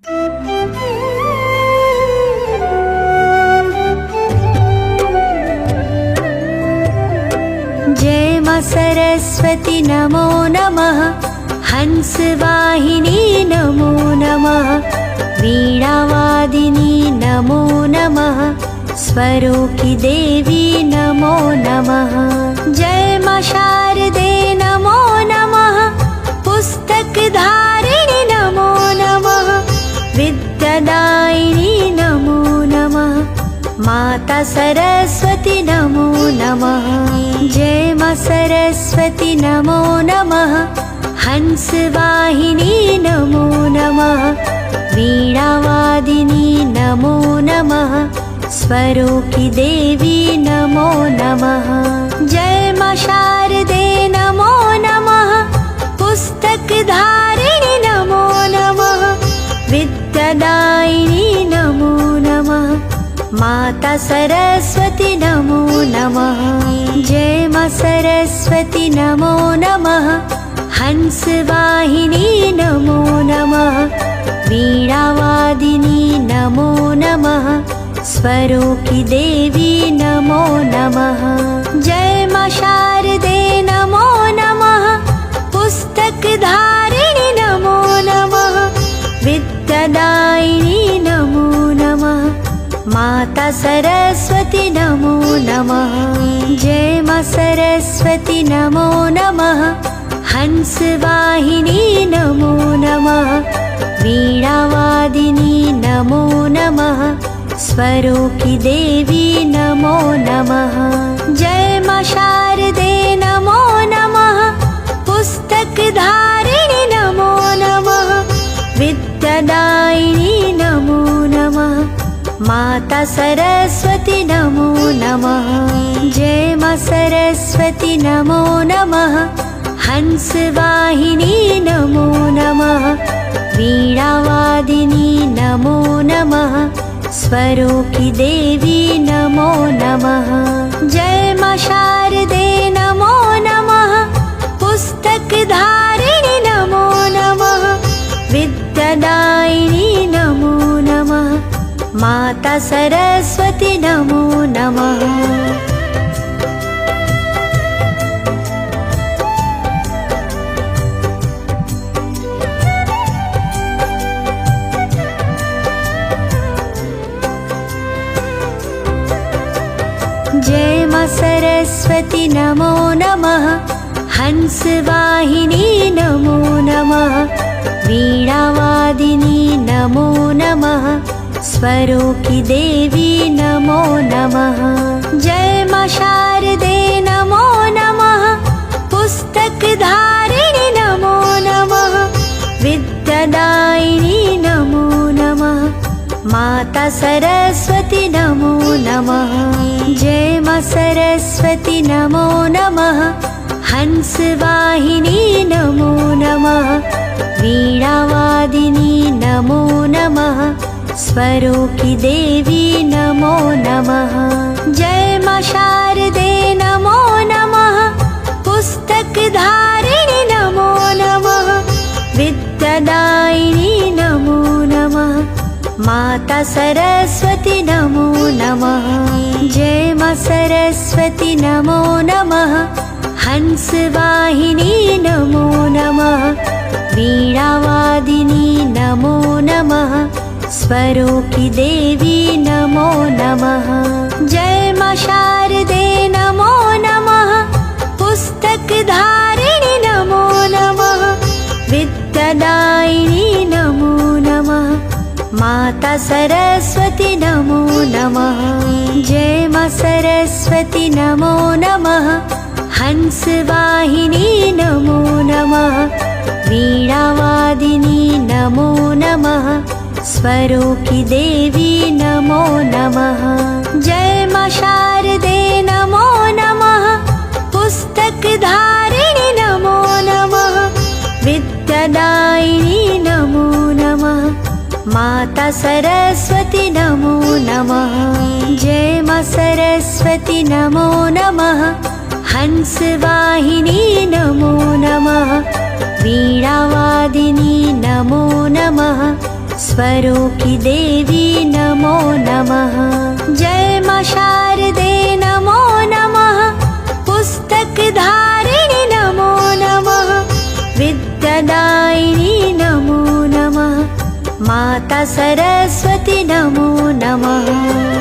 जय मां सरस्वती नमो नमः। हंसवाहिनी नमो नमः। वीणावादिनी नमो नमः। स्वरूपी देवी नमो नमः। जय मां शारदे नमो नमः। पुस्तकधारिणी नमो नमः। विद्यादायिनी नमो नमः। माता सरस्वती नमो नमः। जय मां सरस्वती नमो नमः। हंसवाहिनी नमो नमः। वीणावादिनी नमो नमः। स्वरूपी देवी नमो नमः। जय मां शारदे नमो नमः। पुस्तकधारिणी नमो नमः। विद्यादायिनी नमो नमः। माता सरस्वती नमो नमः। जय मां सरस्वती नमो नमः। हंसवाहिनी नमो नमः। वीणावादिनी नमो नमः। स्वरूपी देवी नमो नमः। जय मां शारदे नमो नमः। पुस्तकधारिणी नमो नमः। विद्यादायिनी नमो नमः। माता सरस्वती नमो नमः। जय मां सरस्वती नमो नमः। हंसवाहिनी नमो नमः। वीणावादिनी नमो नमः। स्वरूपी देवी नमो नमः। जय मां शारदे नमो नमः। पुस्तकधारिणी नमो नमः। विद्यादायिनी नमो नमः। माता सरस्वती नमो नमः। जय मां सरस्वती नमो नमः। हंसवाहिनी नमो नमः। वीणावादिनी नमो नमः। स्वरूपी देवी नमो नमः। जय मां शारदे नमो नमः। पुस्तकधारिणी नमो नमः। विद्यादायिनी नमो नमः। माता सरस्वती नमो नमः। जय मां सरस्वती नमो नमः। हंसवाहिनी नमो नमः। वीणावादिनी नमो नमः। स्वरूपी देवी नमो नमः। जय मां शारदे नमो नमः। पुस्तकधारिणी नमो नमः। विद्यादायिनी नमो नमः। माता सरस्वती नमो नमः। जय मां सरस्वती नमो नमः। हंसवाहिनी नमो नमः। वीणावादिनी नमो नमः। स्वरूपी देवी नमो नमः। जय मां शारदे नमो नमः। पुस्तकधारिणी नमो नमः। विद्यादायिनी नमो नमः। माता सरस्वती नमो नमः। जय मां सरस्वती नमो नमः। हंसवाहिनी नमो नमः। वीणावादिनी नमो नमः। स्वरूपी देवी नमो नमः। जय मां शारदे नमो नमः। पुस्तकधारिणी नमो नमः। विद्यादायिनी नमो नमः। माता सरस्वती नमो नमः। जय मां सरस्वती नमो नमः। हंसवाहिनी नमो नमः। वीणावादिनी नमो नमः। स्वरूपी देवी नमो नमः। जय मां शारदे नमो नमः। पुस्तकधारिणी नमो नमः। विद्यादायिनी नमो नमः। माता सरस्वती नमो नमः। जय मां सरस्वती नमो नमः। हंसवाहिनी नमो नमः। वीणावादिनी नमो नमः। स्वरूपी देवी नमो नमः। जय मा शारदे नमो नमः। पुस्तकधारिणि नमो नमः। विद्यादायिनी नमो नमः। माता सरस्वती नमो नमः।